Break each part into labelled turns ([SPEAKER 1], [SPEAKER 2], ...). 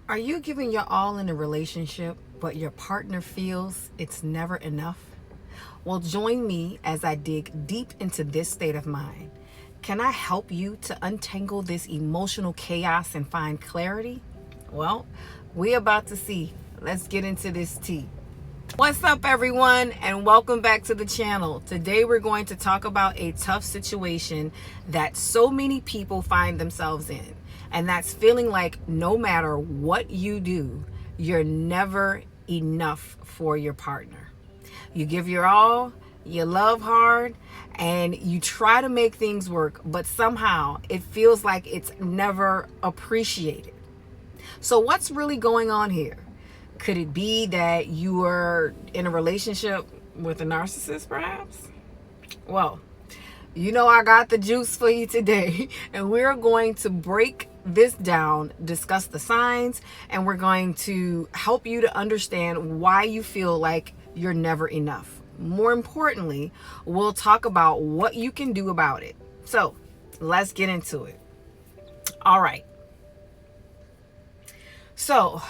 [SPEAKER 1] Are you giving your all in a relationship, but your partner feels it's never enough? Well, join me as I dig deep into this state of mind. Can I help you to untangle this emotional chaos and find clarity? Well, we're about to see. Let's get into this tea. What's up, everyone, and welcome back to the channel. Today we're going to talk about a tough situation that so many people find themselves in, and that's feeling like no matter what you do, you're never enough for your partner. You give your all, you love hard, and you try to make things work, but somehow it feels like it's never appreciated. So what's really going on here? Could it be that you are in a relationship with a narcissist, perhaps? Well, I got the juice for you today, and we're going to break this down, discuss the signs, and we're going to help you to understand why you feel like you're never enough. More importantly, we'll talk about what you can do about it. So let's get into it. All right. So,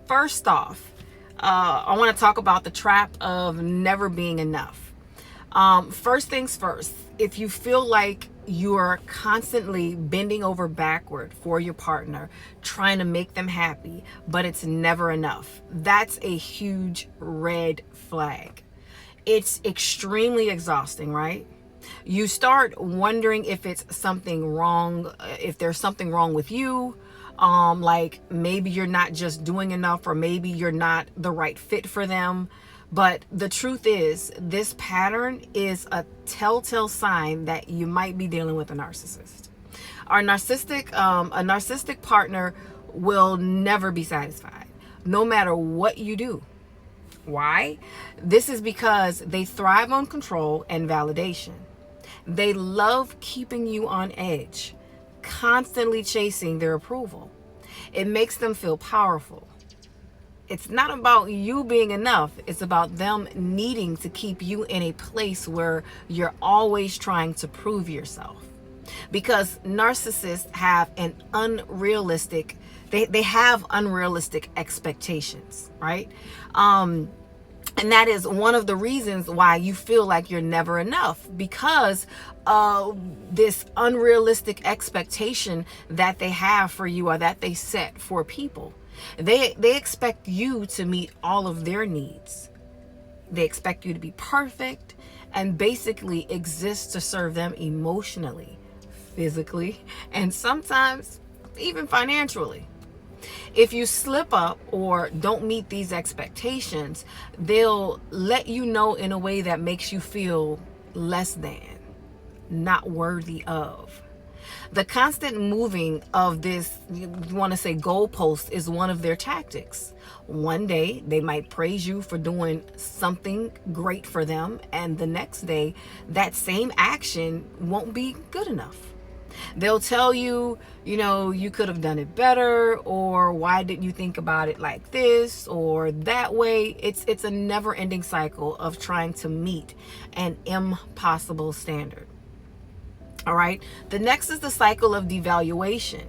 [SPEAKER 1] first off, I want to talk about the trap of never being enough. First things first, if you feel like you're constantly bending over backward for your partner, trying to make them happy, but it's never enough, that's a huge red flag. It's extremely exhausting, right? You start wondering if it's something wrong, if there's something wrong with you. Like maybe you're not just doing enough, or maybe you're not the right fit for them. But the truth is, this pattern is a telltale sign that you might be dealing with a narcissist. A narcissistic partner will never be satisfied, no matter what you do. Why? This is because they thrive on control and validation. They love keeping you on edge, constantly chasing their approval. It makes them feel powerful. It's not about you being enough. It's about them needing to keep you in a place where you're always trying to prove yourself. Because narcissists have they have unrealistic expectations, right? And that is one of the reasons why you feel like you're never enough, because of this unrealistic expectation that they have for you, or that they set for people. They expect you to meet all of their needs. They expect you to be perfect and basically exist to serve them emotionally, physically, and sometimes even financially. If you slip up or don't meet these expectations, they'll let you know in a way that makes you feel less than, not worthy of. The constant moving of this, you want to say, goalpost is one of their tactics. One day they might praise you for doing something great for them, and the next day that same action won't be good enough. They'll tell you, you could have done it better, or why didn't you think about it like this or that way? It's a never-ending cycle of trying to meet an impossible standard. All right. The next is the cycle of devaluation.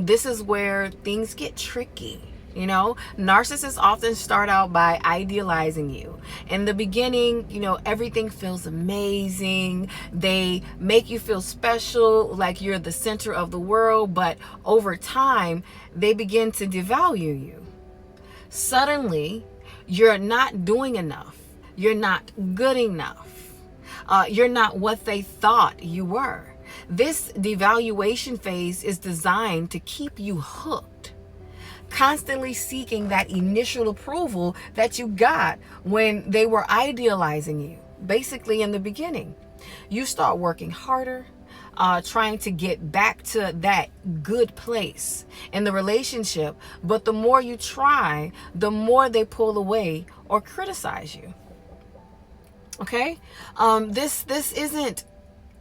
[SPEAKER 1] This is where things get tricky. Narcissists often start out by idealizing you. In the beginning, everything feels amazing. They make you feel special, like you're the center of the world. But over time, they begin to devalue you. Suddenly, you're not doing enough. You're not good enough. You're not what they thought you were. This devaluation phase is designed to keep you hooked, constantly seeking that initial approval that you got when they were idealizing you. Basically, in the beginning, you start working harder, trying to get back to that good place in the relationship. But the more you try, the more they pull away or criticize you. Okay? This isn't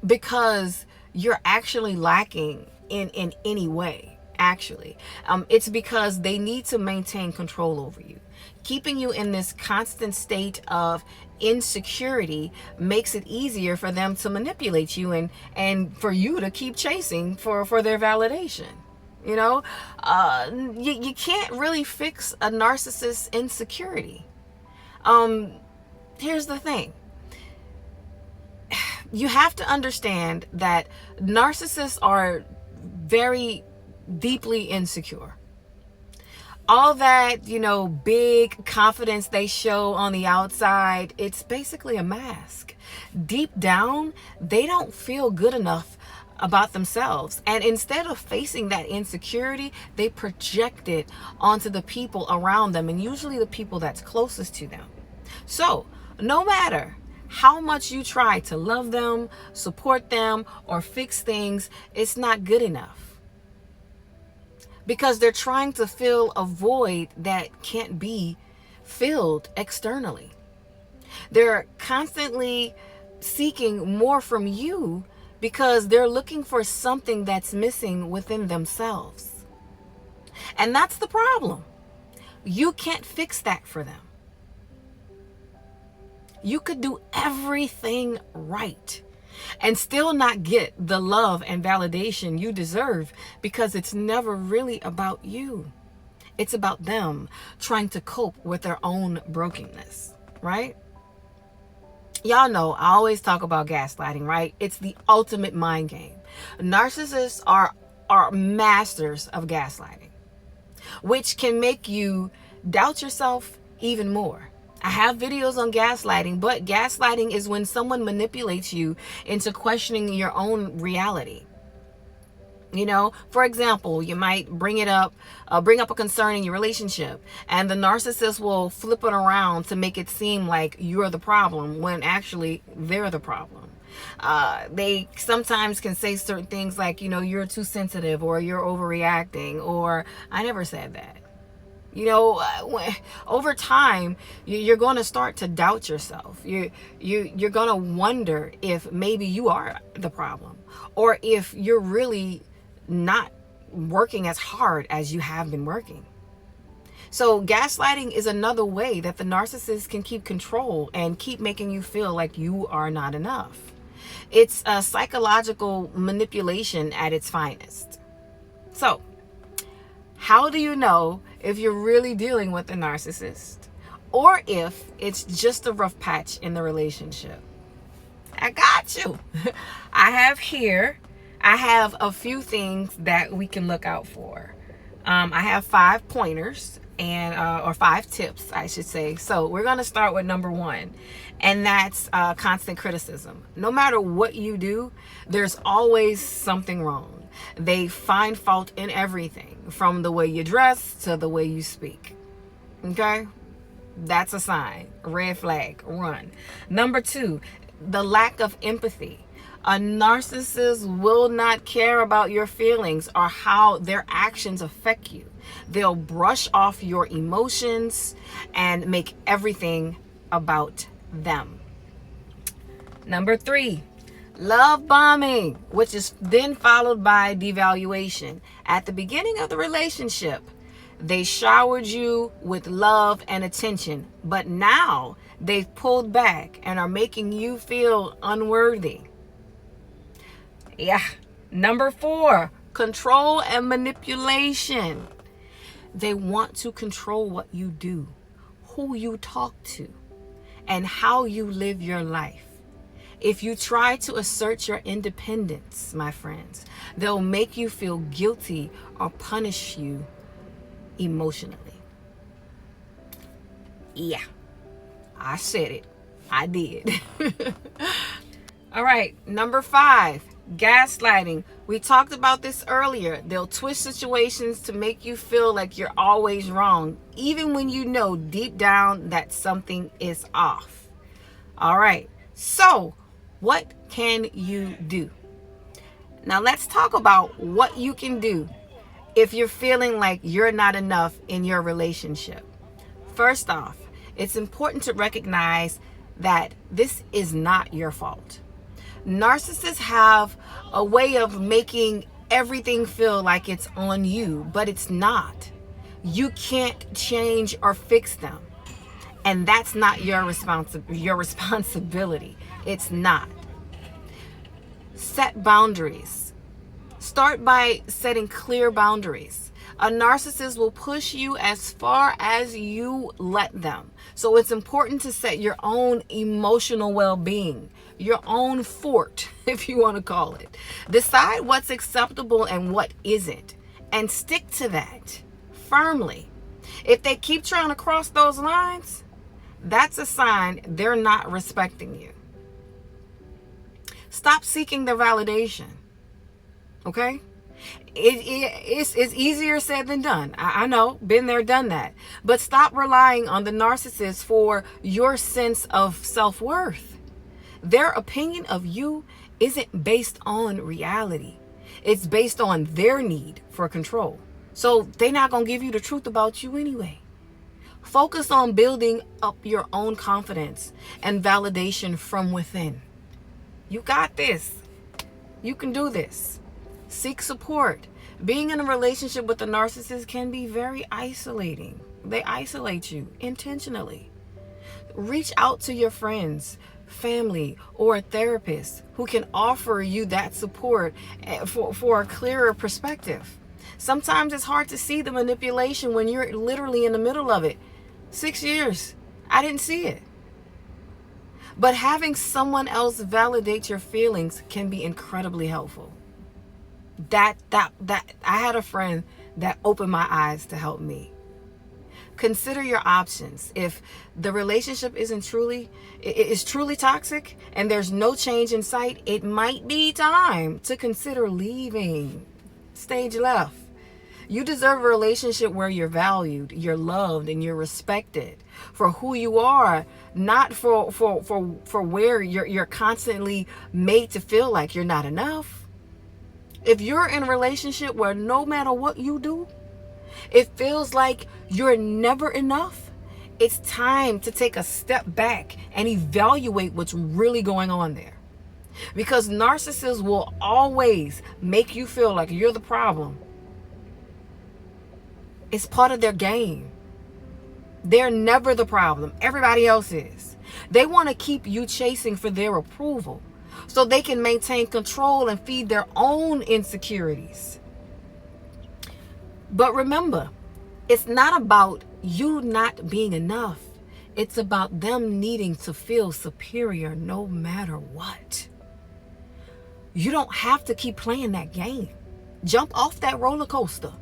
[SPEAKER 1] because you're actually lacking in any way. Actually, it's because they need to maintain control over you. Keeping you in this constant state of insecurity makes it easier for them to manipulate you and for you to keep chasing for their validation. You know, you can't really fix a narcissist's insecurity. Here's the thing. You have to understand that narcissists are very deeply insecure. All that, big confidence they show on the outside, it's basically a mask. Deep down, they don't feel good enough about themselves. And instead of facing that insecurity, they project it onto the people around them, and usually the people that's closest to them. So, no matter how much you try to love them, support them, or fix things, it's not good enough. Because they're trying to fill a void that can't be filled externally. They're constantly seeking more from you because they're looking for something that's missing within themselves. And that's the problem. You can't fix that for them. You could do everything right and still not get the love and validation you deserve, because it's never really about you. It's about them trying to cope with their own brokenness, right? Y'all know I always talk about gaslighting, right? It's the ultimate mind game. Narcissists are masters of gaslighting, which can make you doubt yourself even more. I have videos on gaslighting, but gaslighting is when someone manipulates you into questioning your own reality. For example, you might bring up a concern in your relationship, and the narcissist will flip it around to make it seem like you're the problem when actually they're the problem. They sometimes can say certain things like, you're too sensitive, or you're overreacting, or I never said that. Over time, you're going to start to doubt yourself. You're going to wonder if maybe you are the problem, or if you're really not working as hard as you have been working. So gaslighting is another way that the narcissist can keep control and keep making you feel like you are not enough. It's a psychological manipulation at its finest. So, how do you know if you're really dealing with a narcissist, or if it's just a rough patch in the relationship? I got you. I have a few things that we can look out for. I have 5 pointers or 5 tips, I should say. So we're going to start with number 1, and that's constant criticism. No matter what you do, there's always something wrong. They find fault in everything, from the way you dress to the way you speak. Okay? That's a sign. Red flag. Run. Number 2, the lack of empathy. A narcissist will not care about your feelings or how their actions affect you. They'll brush off your emotions and make everything about them. Number 3, love bombing, which is then followed by devaluation. At the beginning of the relationship, they showered you with love and attention, but now they've pulled back and are making you feel unworthy. Yeah. Number 4, control and manipulation. They want to control what you do, who you talk to, and how you live your life. If you try to assert your independence, my friends, they'll make you feel guilty or punish you emotionally. Yeah, I said it. I did. All right, number 5, gaslighting. We talked about this earlier. They'll twist situations to make you feel like you're always wrong, even when you know deep down that something is off. All right, so what can you do? Now let's talk about what you can do if you're feeling like you're not enough in your relationship. First off, it's important to recognize that this is not your fault. Narcissists have a way of making everything feel like it's on you, but it's not. You can't change or fix them. And that's not your responsibility. It's not. Set boundaries. Start by setting clear boundaries. A narcissist will push you as far as you let them. So it's important to set your own emotional well-being, your own fort, if you want to call it. Decide what's acceptable and what isn't, and stick to that firmly. If they keep trying to cross those lines, that's a sign they're not respecting you. Stop seeking their validation. Okay? It's easier said than done. I know, been there, done that. But stop relying on the narcissist for your sense of self-worth. Their opinion of you isn't based on reality. It's based on their need for control. So they're not going to give you the truth about you anyway. Focus on building up your own confidence and validation from within. You got this. You can do this. Seek support. Being in a relationship with a narcissist can be very isolating. They isolate you intentionally. Reach out to your friends, family, or a therapist who can offer you that support for a clearer perspective. Sometimes it's hard to see the manipulation when you're literally in the middle of it. 6 years, I didn't see it. But having someone else validate your feelings can be incredibly helpful. I had a friend that opened my eyes to help me. Consider your options. If the relationship is truly toxic and there's no change in sight, it might be time to consider leaving. Stage left. You deserve a relationship where you're valued, you're loved, and you're respected for who you are, not for where you're constantly made to feel like you're not enough. If you're in a relationship where no matter what you do, it feels like you're never enough, it's time to take a step back and evaluate what's really going on there. Because narcissists will always make you feel like you're the problem. It's part of their game. They're never the problem. Everybody else is. They want to keep you chasing for their approval so they can maintain control and feed their own insecurities. But remember, it's not about you not being enough. It's about them needing to feel superior no matter what. You don't have to keep playing that game. Jump off that roller coaster.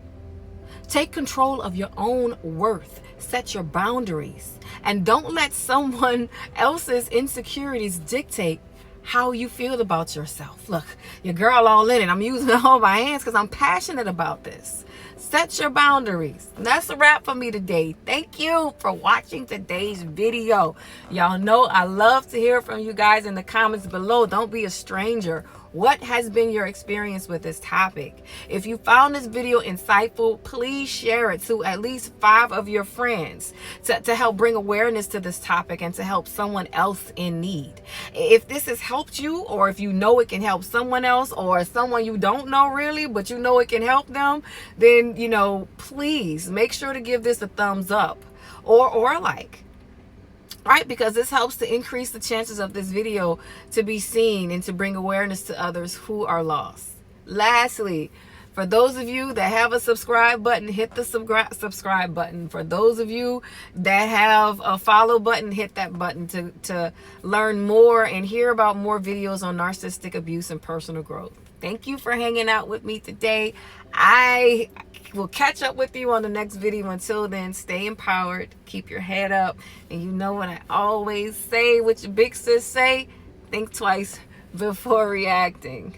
[SPEAKER 1] Take control of your own worth. Set your boundaries. And don't let someone else's insecurities dictate how you feel about yourself. Look, your girl all in it. I'm using all my hands because I'm passionate about this. Set your boundaries. And that's a wrap for me today. Thank you for watching today's video. Y'all know I love to hear from you guys in the comments below. Don't be a stranger. What has been your experience with this topic? If you found this video insightful, please share it to at least 5 of your friends to help bring awareness to this topic and to help someone else in need. If this has helped you, or if you know it can help someone else or someone you don't know really, but you know it can help them, then, please make sure to give this a thumbs up or a like. Right, because this helps to increase the chances of this video to be seen and to bring awareness to others who are lost. Lastly, for those of you that have a subscribe button, hit the subscribe button. For those of you that have a follow button, hit that button to learn more and hear about more videos on narcissistic abuse and personal growth. Thank you for hanging out with me today. I will catch up with you on the next video. Until then, stay empowered, keep your head up, and you know what I always say, what your big sis say, think twice before reacting.